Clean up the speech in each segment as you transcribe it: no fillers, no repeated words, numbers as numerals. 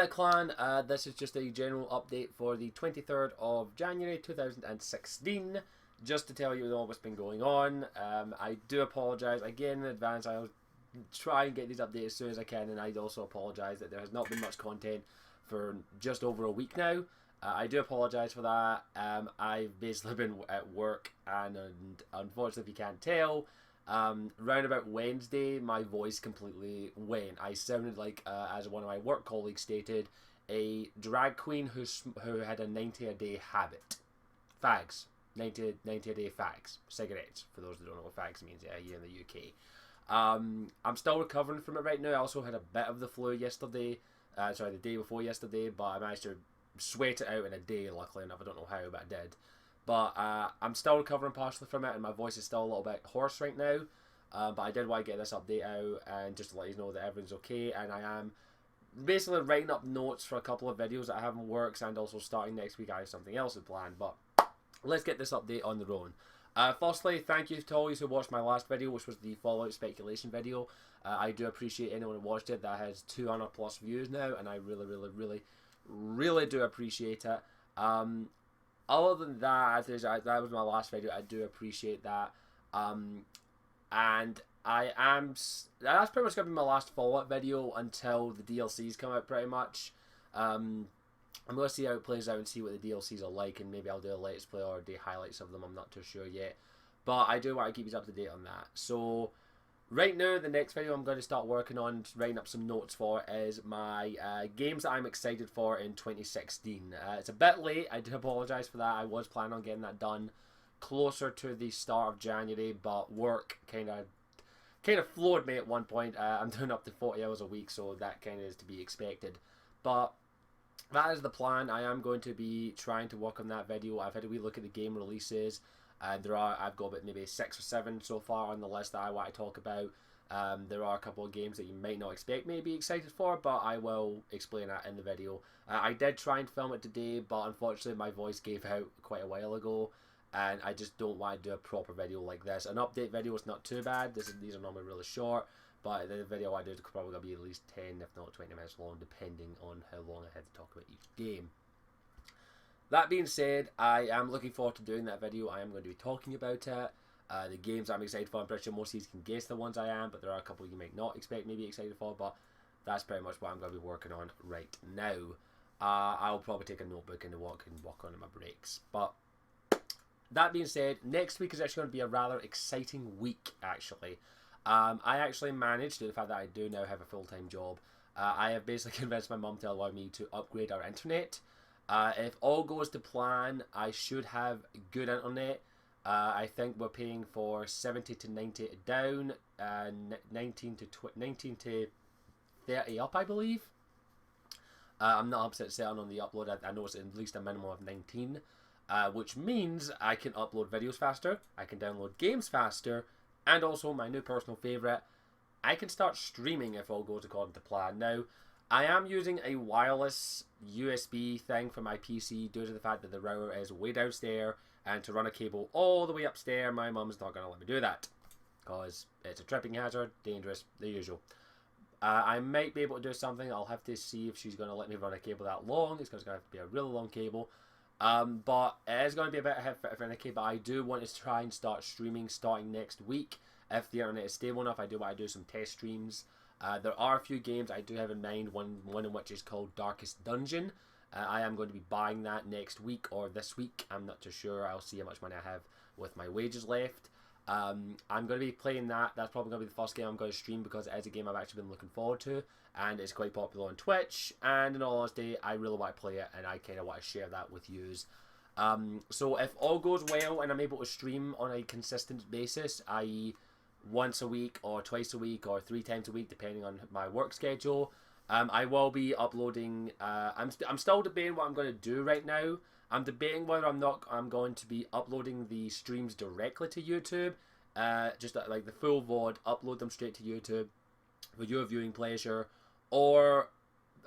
Alright clan, this is just a general update for the 23rd of January 2016, just to tell you all what's been going on. I do apologise again in advance. I'll try and get these updates as soon as I can, and I also apologise that there has not been much content for just over a week now. I do apologise for that. I've basically been at work, and unfortunately, if you can't tell, round about Wednesday, my voice completely went. I sounded like, as one of my work colleagues stated, a drag queen who had a 90-a-day habit. Fags. 90-a-day fags. Cigarettes, for those that don't know what fags means here in the UK. I'm still recovering from it right now. I also had a bit of the flu yesterday. The day before yesterday, but I managed to sweat it out in a day, luckily enough. I don't know how, but I did. But I'm still recovering partially from it, and my voice is still a little bit hoarse right now. But I did want to get this update out, and just to let you know that everything's okay. And I am basically writing up notes for a couple of videos that I have in works, and also starting next week I have something else in plan. But let's get this update on the road. Firstly, thank you to all you who watched my last video, which was the Fallout speculation video. I do appreciate anyone who watched it. That has 200 plus views now, and I really do appreciate it. Other than that, that was my last video. I do appreciate that. And that's pretty much going to be my last Fallout video until the DLCs come out, pretty much. I'm going to see how it plays out and see what the DLCs are like, and maybe I'll do a Let's Play or do highlights of them. I'm not too sure yet. But I do want to keep you up to date on that. So, right now, the next video I'm going to start working on, writing up some notes for, is my games that I'm excited for in 2016. It's a bit late. I do apologise for that. I was planning on getting that done closer to the start of January, but work kind of floored me at one point. I'm doing up to 40 hours a week, so that kind of is to be expected. But that is the plan. I am going to be trying to work on that video. I've had a wee look at the game releases. I've got about maybe 6 or 7 so far on the list that I want to talk about. There are a couple of games that you might not expect me to be excited for, but I will explain that in the video. I did try and film it today, but unfortunately my voice gave out quite a while ago, and I just don't want to do a proper video like this. An update video is not too bad. These are normally really short, but the video I do is probably going to be at least 10, if not 20 minutes long, depending on how long I had to talk about each game. That being said, I am looking forward to doing that video. I am going to be talking about it. The games I'm excited for, I'm pretty sure most of you can guess the ones I am, but there are a couple you might not expect me to be excited for, but that's pretty much what I'm going to be working on right now. I'll probably take a notebook and work on in my breaks. But that being said, next week is actually going to be a rather exciting week, actually. I actually managed, due to the fact that I do now have a full-time job, I have basically convinced my mum to allow me to upgrade our internet. If all goes to plan, I should have good internet. I think we're paying for 70 to 90 down, 19 to 30 up, I believe. I'm not upset certain on the upload. I know it's at least a minimum of 19, which means I can upload videos faster, I can download games faster, and also my new personal favourite, I can start streaming if all goes according to plan. Now, I am using a wireless USB thing for my PC due to the fact that the router is way downstairs, and to run a cable all the way upstairs, my mum's not going to let me do that because it's a tripping hazard, dangerous, the usual. I might be able to do something. I'll have to see if she's going to let me run a cable that long. It's going to have to be a really long cable. But it is going to be a bit finicky, but I do want to try and start streaming starting next week. If the internet is stable enough, I do want to do some test streams. There are a few games I do have in mind, one in which is called Darkest Dungeon. I am going to be buying that next week or this week. I'm not too sure. I'll see how much money I have with my wages left. I'm going to be playing that. That's probably going to be the first game I'm going to stream because it is a game I've actually been looking forward to, and it's quite popular on Twitch, and in all honesty, I really want to play it, and I kind of want to share that with yous. So if all goes well and I'm able to stream on a consistent basis, i.e. once a week or twice a week or 3 times a week depending on my work schedule, I will be uploading. I'm still debating what I'm going to do right now. I'm debating whether I'm going to be uploading the streams directly to YouTube, just like the full VOD, upload them straight to YouTube for your viewing pleasure, or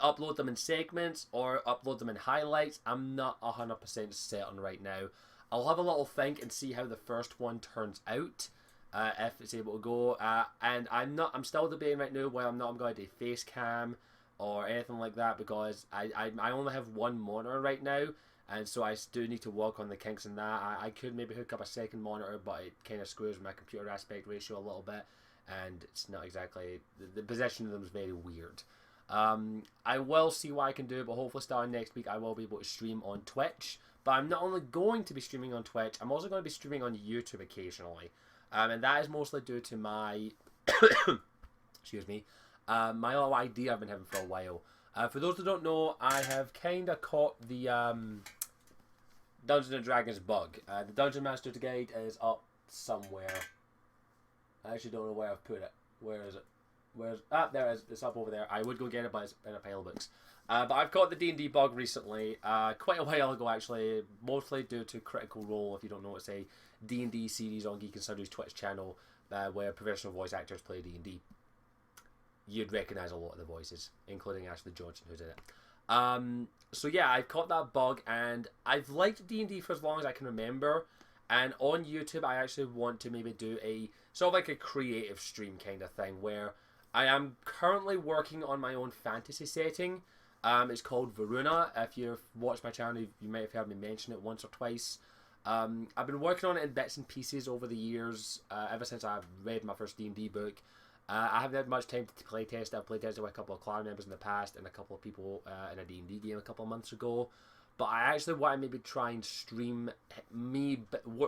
upload them in segments, or upload them in highlights. I'm not 100% certain right now. I'll have a little think and see how the first one turns out. If it's able to go, and I'm still debating right now whether I'm going to do face cam, or anything like that, because I only have one monitor right now, and so I do need to work on the kinks in that. I could maybe hook up a second monitor, but it kind of screws my computer aspect ratio a little bit, and it's not exactly, the position of them is very weird. I will see what I can do, but hopefully starting next week I will be able to stream on Twitch. But I'm not only going to be streaming on Twitch, I'm also going to be streaming on YouTube occasionally. And that is mostly due to my excuse me, my little idea I've been having for a while. For those that don't know, I have kind of caught the Dungeons and Dragons bug. The Dungeon Master Guide is up somewhere. I actually don't know where I've put it. Where is it? There it is. It's up over there. I would go get it, but it's in a pile of books. But I've caught the D&D bug recently, quite a while ago actually, mostly due to Critical Role. If you don't know, it's a D&D series on Geek and Sundry's Twitch channel where professional voice actors play D&D. You'd recognise a lot of the voices, including Ashley Johnson, who's in it. So yeah, I've caught that bug, and I've liked D&D for as long as I can remember. And on YouTube, I actually want to maybe do a sort of like a creative stream kind of thing, where I am currently working on my own fantasy setting. It's called Varuna. If you've watched my channel, you might have heard me mention it once or twice. I've been working on it in bits and pieces over the years, ever since I've read my first D&D book. I haven't had much time to play test. I've played tested with a couple of clan members in the past and a couple of people in a D&D game a couple of months ago. But I actually want to maybe try and stream me,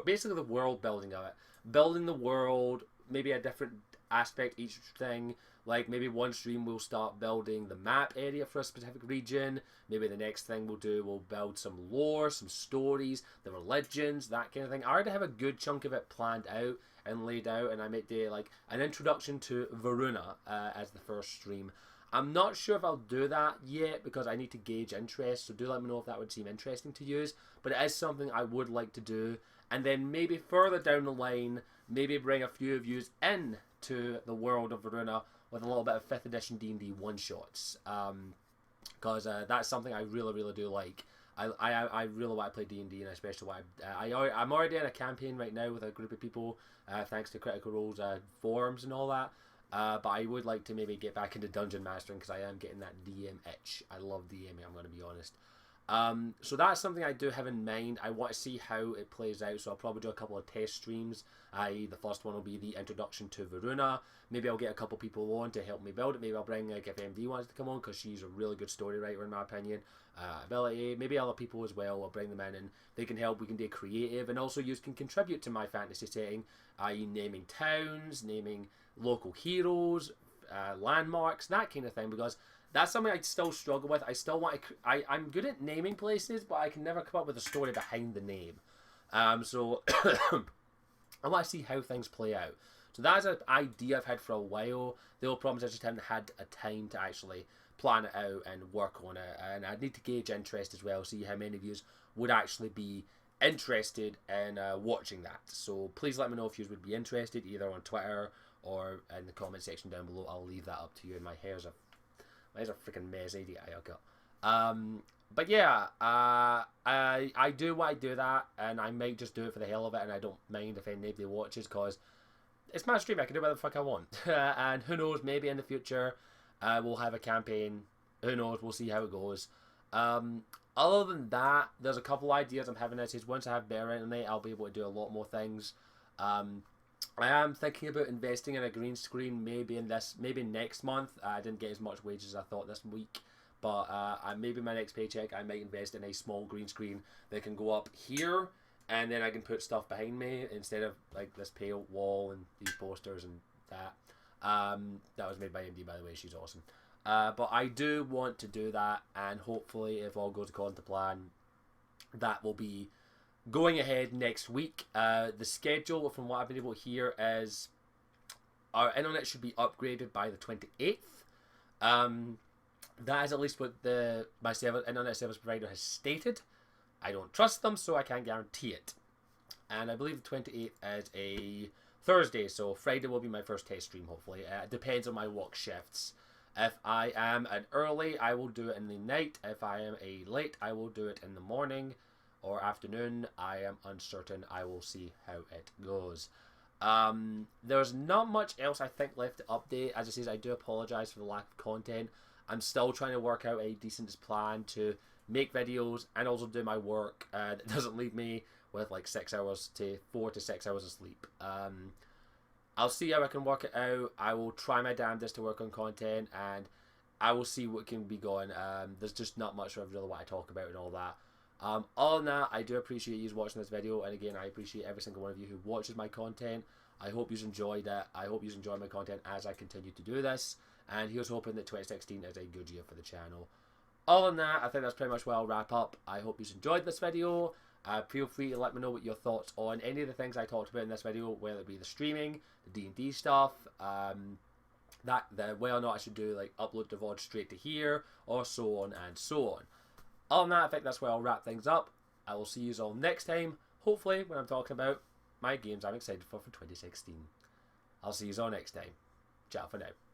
basically the world building of it. Building the world, maybe a different aspect each thing. Like maybe one stream we'll start building the map area for a specific region. Maybe the next thing we'll build some lore, some stories, the religions, that kind of thing. I already have a good chunk of it planned out and laid out, and I might do like an introduction to Varuna as the first stream. I'm not sure if I'll do that yet because I need to gauge interest, so do let me know if that would seem interesting to you. But it is something I would like to do, and then maybe further down the line, maybe bring a few of you in to the world of Varuna with a little bit of 5th edition D&D one-shots, because that's something I really, really do like. I really want to play D&D, and especially I'm already in a campaign right now with a group of people, thanks to Critical Role's forums and all that. But I would like to maybe get back into dungeon mastering because I am getting that DM itch. I love DMing, I'm going to be honest. So that's something I do have in mind. I want to see how it plays out, so I'll probably do a couple of test streams. I.e. the first one will be the introduction to Varuna. Maybe I'll get a couple people on to help me build it. Maybe I'll bring, like, if MD wants to come on, because she's a really good story writer in my opinion. Ability, maybe other people as well. I'll bring them in and they can help. We can be creative, and also you can contribute to my fantasy setting, i.e. naming towns, naming local heroes, landmarks, that kind of thing, because that's something I still struggle with. I still want to... I'm good at naming places, but I can never come up with a story behind the name. So I want to see how things play out. So that's an idea I've had for a while. The only problem is I just haven't had a time to actually plan it out and work on it. And I'd need to gauge interest as well, see how many of you would actually be interested in watching that. So please let me know if you would be interested, either on Twitter or in the comment section down below. I'll leave that up to you. My hair's a freaking mess, idiot haircut. But yeah, I do want to do that, and I might just do it for the hell of it, and I don't mind if anybody watches, because it's my stream, I can do whatever the fuck I want. And who knows, maybe in the future we'll have a campaign. Who knows, we'll see how it goes. Other than that, there's a couple ideas I'm having. That is, once I have better internet, I'll be able to do a lot more things. I am thinking about investing in a green screen maybe next month. I didn't get as much wages as I thought this week, but maybe my next paycheck I might invest in a small green screen that can go up here, and then I can put stuff behind me instead of like this pale wall and these posters and that. That was made by MD, by the way. She's awesome. But I do want to do that, and hopefully if all goes according to plan, that will be going ahead next week. The schedule, from what I've been able to hear, is our internet should be upgraded by the 28th. That is at least what my internet service provider has stated. I don't trust them, so I can't guarantee it. And I believe the 28th is a Thursday, so Friday will be my first test stream, hopefully. It depends on my work shifts. If I am an early, I will do it in the night. If I am a late, I will do it in the morning or afternoon. I am uncertain. I will see how it goes. There's not much else I think left to update. As I said, I do apologise for the lack of content. I'm still trying to work out a decent plan to make videos and also do my work that doesn't leave me with like 4 to 6 hours of sleep. I'll see how I can work it out. I will try my damnedest to work on content, and I will see what can be going. There's just not much I really want to talk about and all that. Other than that, I do appreciate you watching this video, and again, I appreciate every single one of you who watches my content. I hope you've enjoyed it. I hope you've enjoyed my content as I continue to do this, and here's hoping that 2016 is a good year for the channel. Other than that, I think that's pretty much where I'll wrap up. I hope you've enjoyed this video. Feel free to let me know what your thoughts on any of the things I talked about in this video, whether it be the streaming, the D&D stuff, whether or not I should do like upload the VOD straight to here, or so on and so on. Other than that, I think that's where I'll wrap things up. I will see you all next time, hopefully when I'm talking about my games I'm excited for 2016. I'll see you all next time. Ciao for now.